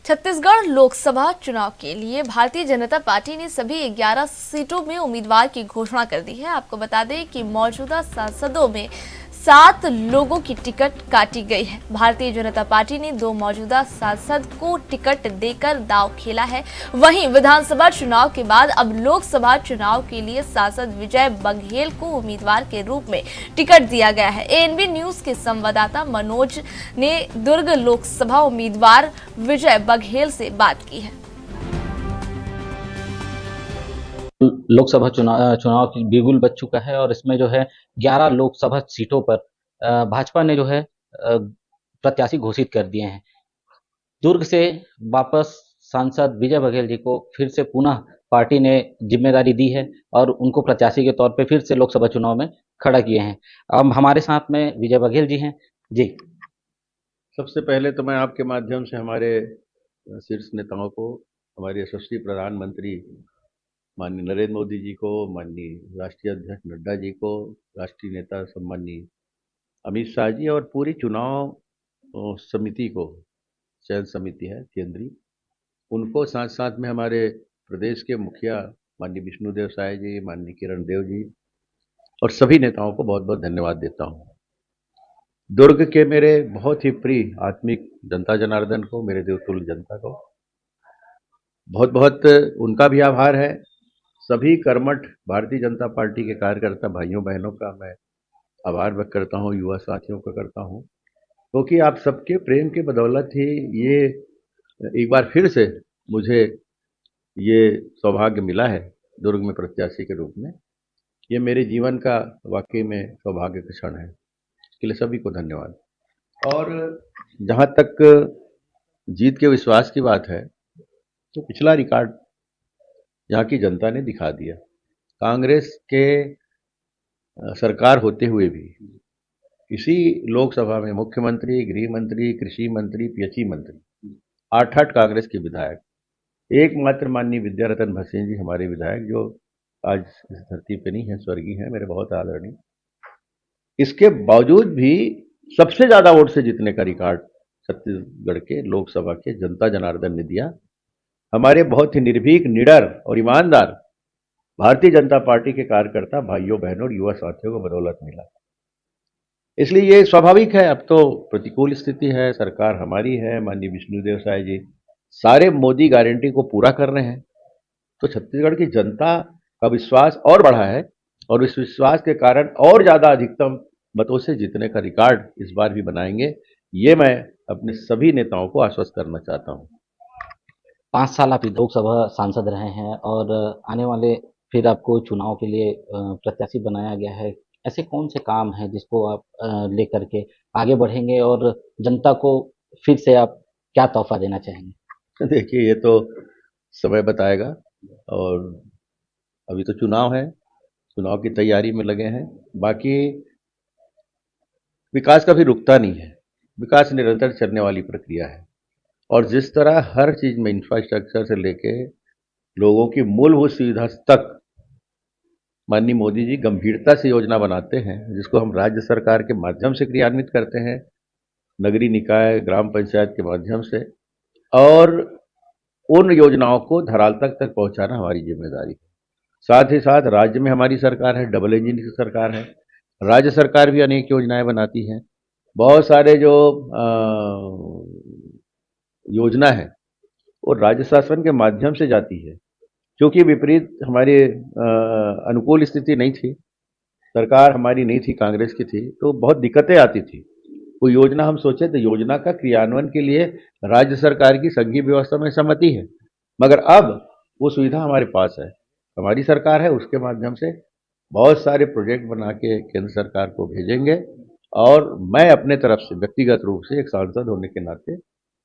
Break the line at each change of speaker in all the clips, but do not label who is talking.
छत्तीसगढ़ लोकसभा चुनाव के लिए भारतीय जनता पार्टी ने सभी 11 सीटों में उम्मीदवार की घोषणा कर दी है। आपको बता दें कि मौजूदा सांसदों में 7 लोगों की टिकट काटी गई है। भारतीय जनता पार्टी ने 2 मौजूदा सांसद को टिकट देकर दांव खेला है। वहीं विधानसभा चुनाव के बाद अब लोकसभा चुनाव के लिए सांसद विजय बघेल को उम्मीदवार के रूप में टिकट दिया गया है। एएनबी न्यूज के संवाददाता मनोज ने दुर्ग लोकसभा उम्मीदवार विजय बघेल से बात की है।
लोकसभा चुनाव की बिगुल बज चुका है और इसमें जो है 11 लोकसभा सीटों पर भाजपा ने जो है प्रत्याशी घोषित कर दिए हैं। दुर्ग से वापस सांसद विजय बघेल जी को फिर से पुनः पार्टी ने जिम्मेदारी दी है और उनको प्रत्याशी के तौर पे फिर से लोकसभा चुनाव में खड़ा किए हैं। अब हमारे साथ में विजय बघेल जी हैं। जी,
सबसे पहले तो मैं आपके माध्यम से हमारे शीर्ष नेताओं को, हमारे यशस्वी प्रधानमंत्री माननीय नरेंद्र मोदी जी को, माननीय राष्ट्रीय अध्यक्ष नड्डा जी को, राष्ट्रीय नेता सम्माननीय अमित शाह जी और पूरी चुनाव समिति को, चयन समिति है केंद्रीय, उनको साथ साथ में हमारे प्रदेश के मुखिया माननीय विष्णुदेव साय जी, माननीय किरण देव जी और सभी नेताओं को बहुत बहुत धन्यवाद देता हूँ। दुर्ग के मेरे बहुत ही प्रिय आत्मिक जनता जनार्दन को, मेरे देवतुल्य जनता को बहुत बहुत उनका भी आभार है। सभी कर्मठ भारतीय जनता पार्टी के कार्यकर्ता भाइयों बहनों का मैं आभार व्यक्त करता हूँ, युवा साथियों का करता हूँ, क्योंकि आप सबके प्रेम के बदौलत ही ये एक बार फिर से मुझे ये सौभाग्य मिला है दुर्ग में प्रत्याशी के रूप में। ये मेरे जीवन का वाकई में सौभाग्य का क्षण है। इसके लिए सभी को धन्यवाद। और जहाँ तक जीत के विश्वास की बात है, तो पिछला रिकॉर्ड यहाँ की जनता ने दिखा दिया। कांग्रेस के सरकार होते हुए भी इसी लोकसभा में मुख्यमंत्री, गृह मंत्री, कृषि मंत्री, पीएचई मंत्री 8-8 कांग्रेस के विधायक, एकमात्र माननीय विद्यारतन भसीन जी हमारे विधायक जो आज इस धरती पे नहीं है, स्वर्गीय हैं, मेरे बहुत आदरणीय, इसके बावजूद भी सबसे ज्यादा वोट से जीतने का रिकॉर्ड छत्तीसगढ़ के लोकसभा के जनता जनार्दन ने दिया। हमारे बहुत ही निर्भीक, निडर और ईमानदार भारतीय जनता पार्टी के कार्यकर्ता भाइयों बहनों और युवा साथियों को बदौलत मिला। इसलिए ये स्वाभाविक है, अब तो प्रतिकूल स्थिति है, सरकार हमारी है, माननीय विष्णुदेव साय जी सारे मोदी गारंटी को पूरा कर रहे हैं, तो छत्तीसगढ़ की जनता का विश्वास और बढ़ा है और इस विश्वास के कारण और ज्यादा अधिकतम मतों से जीतने का रिकॉर्ड इस बार भी बनाएंगे। ये मैं अपने सभी नेताओं को आश्वस्त करना चाहता हूँ।
5 साल आप लोकसभा सांसद रहे हैं और आने वाले फिर आपको चुनाव के लिए प्रत्याशी बनाया गया है। ऐसे कौन से काम हैं जिसको आप लेकर के आगे बढ़ेंगे और जनता को फिर से आप क्या तोहफा देना चाहेंगे?
देखिए, ये तो समय बताएगा और अभी तो चुनाव है, चुनाव की तैयारी में लगे हैं। बाकी विकास कभी रुकता नहीं है, विकास निरंतर चलने वाली प्रक्रिया है और जिस तरह हर चीज में इंफ्रास्ट्रक्चर से लेके लोगों की मूलभूत सुविधा तक माननीय मोदी जी गंभीरता से योजना बनाते हैं, जिसको हम राज्य सरकार के माध्यम से क्रियान्वित करते हैं, नगरीय निकाय, ग्राम पंचायत के माध्यम से, और उन योजनाओं को धरातल तक पहुंचाना हमारी जिम्मेदारी है। साथ ही साथ राज्य में हमारी सरकार है, डबल इंजन की सरकार है, राज्य सरकार भी अनेक योजनाएं बनाती है। बहुत सारे जो योजना है वो राज्य शासन के माध्यम से जाती है, क्योंकि विपरीत हमारे अनुकूल स्थिति नहीं थी, सरकार हमारी नहीं थी, कांग्रेस की थी, तो बहुत दिक्कतें आती थी। वो योजना हम सोचे तो योजना का क्रियान्वयन के लिए राज्य सरकार की संघीय व्यवस्था में सहमति है, मगर अब वो सुविधा हमारे पास है, हमारी सरकार है, उसके माध्यम से बहुत सारे प्रोजेक्ट बना के केंद्र सरकार को भेजेंगे और मैं अपने तरफ से व्यक्तिगत रूप से एक सांसद होने के नाते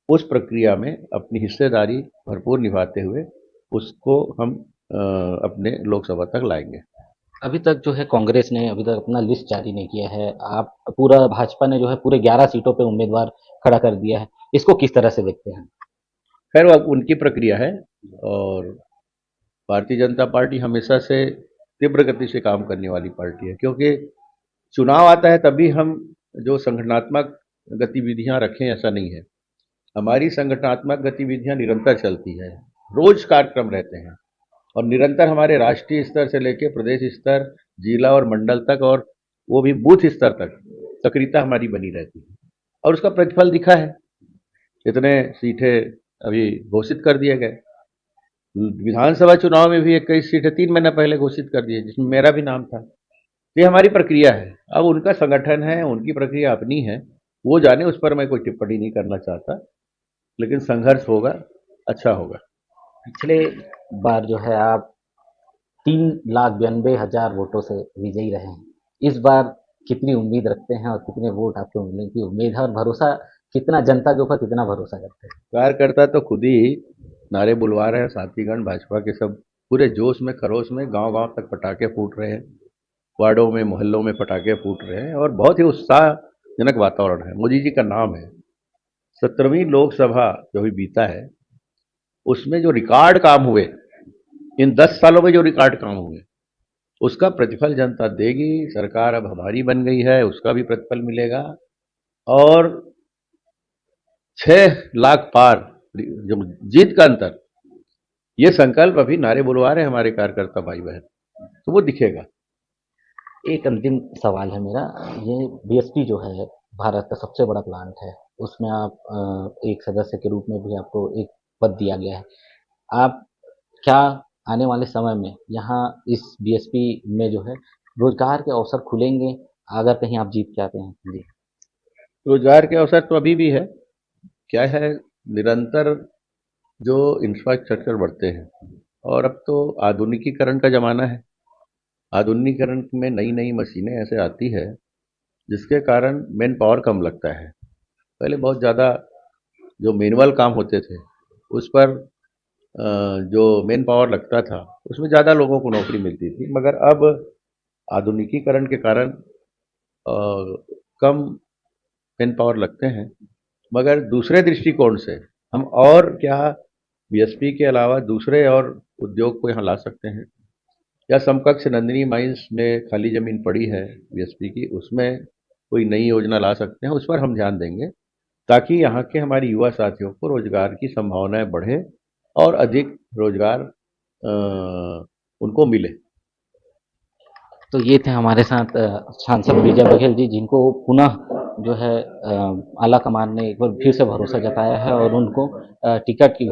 उस प्रक्रिया में अपनी हिस्सेदारी भरपूर निभाते हुए उसको हम अपने लोकसभा तक लाएंगे।
अभी तक जो है कांग्रेस ने अभी तक अपना लिस्ट जारी नहीं किया है। आप पूरा भाजपा ने जो है पूरे 11 सीटों पे उम्मीदवार खड़ा कर दिया है। इसको किस तरह से देखते हैं?
खैर, वो उनकी प्रक्रिया है और भारतीय जनता पार्टी हमेशा से तीव्र गति से काम करने वाली पार्टी है, क्योंकि चुनाव आता है तभी हम जो संगठनात्मक गतिविधियां रखें ऐसा नहीं है। हमारी संगठनात्मक गतिविधियां निरंतर चलती है, रोज कार्यक्रम रहते हैं और निरंतर हमारे राष्ट्रीय स्तर से लेकर प्रदेश स्तर, जिला और मंडल तक और वो भी बूथ स्तर तक सक्रियता हमारी बनी रहती है और उसका प्रतिफल दिखा है। इतने सीटें अभी घोषित कर दिए गए। विधानसभा चुनाव में भी 21 सीटें 3 महीना पहले घोषित कर दिए, जिसमें मेरा भी नाम था। ये हमारी प्रक्रिया है। अब उनका संगठन है, उनकी प्रक्रिया अपनी है, वो जाने, उस पर मैं कोई टिप्पणी नहीं करना चाहता, लेकिन संघर्ष होगा, अच्छा होगा।
पिछले बार जो है आप 3,92,000 वोटों से विजयी रहे हैं। इस बार कितनी उम्मीद रखते हैं और कितने वोट आपको मिलने की उम्मीद है और भरोसा कितना, जनता के ऊपर कितना भरोसा करते हैं?
कार्यकर्ता तो खुद ही नारे बुलवा रहे हैं, साथीगण भाजपा के सब पूरे जोश में खरोश में गांव-गांव तक पटाखे फूट रहे हैं, वार्डों में मोहल्लों में पटाखे फूट रहे हैं और बहुत ही उत्साहजनक वातावरण है। मोदी जी का नाम है। 17वीं लोकसभा जो भी बीता है उसमें जो रिकॉर्ड काम हुए, इन 10 सालों में जो रिकॉर्ड काम हुए, उसका प्रतिफल जनता देगी। सरकार अब हमारी बन गई है, उसका भी प्रतिफल मिलेगा और 6 लाख पार जो जीत का अंतर, ये संकल्प अभी नारे बुलवा रहे हैं हमारे कार्यकर्ता भाई बहन, तो वो दिखेगा।
एक अंतिम सवाल है मेरा, ये बीएसपी जो है भारत का सबसे बड़ा प्लांट है, उसमें आप एक सदस्य के रूप में भी आपको एक पद दिया गया है। आप क्या आने वाले समय में यहाँ इस बीएसपी में जो है रोजगार के अवसर खुलेंगे अगर कहीं आप जीत के आते हैं? जी।
रोजगार के अवसर तो अभी भी है। क्या है, निरंतर जो इंफ्रास्ट्रक्चर बढ़ते हैं और अब तो आधुनिकीकरण का ज़माना है। आधुनिकीकरण में नई नई मशीनें ऐसे आती है जिसके कारण मैन पावर कम लगता है। पहले बहुत ज़्यादा जो मैनुअल काम होते थे उस पर जो मैन पावर लगता था उसमें ज़्यादा लोगों को नौकरी मिलती थी, मगर अब आधुनिकीकरण के कारण कम मैन पावर लगते हैं। मगर दूसरे दृष्टिकोण से हम और क्या बीएसपी के अलावा दूसरे और उद्योग को यहाँ ला सकते हैं, या समकक्ष नंदिनी माइंस में खाली ज़मीन पड़ी है बीएसपी की, उसमें कोई नई योजना ला सकते हैं, उस पर हम ध्यान देंगे ताकि यहाँ के हमारे युवा साथियों को रोजगार की संभावनाएं बढ़े और अधिक रोजगार उनको मिले।
तो ये थे हमारे साथ सांसद विजय बघेल जी, जिनको पुनः जो है आला कमान ने एक बार फिर से भरोसा जताया है और उनको टिकट की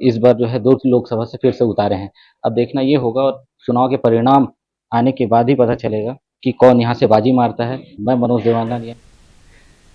इस बार जो है 2 लोकसभा से फिर से उतारे हैं। अब देखना ये होगा और चुनाव के परिणाम आने के बाद ही पता चलेगा कि कौन यहाँ से बाजी मारता है। मैं मनोज देवानंद।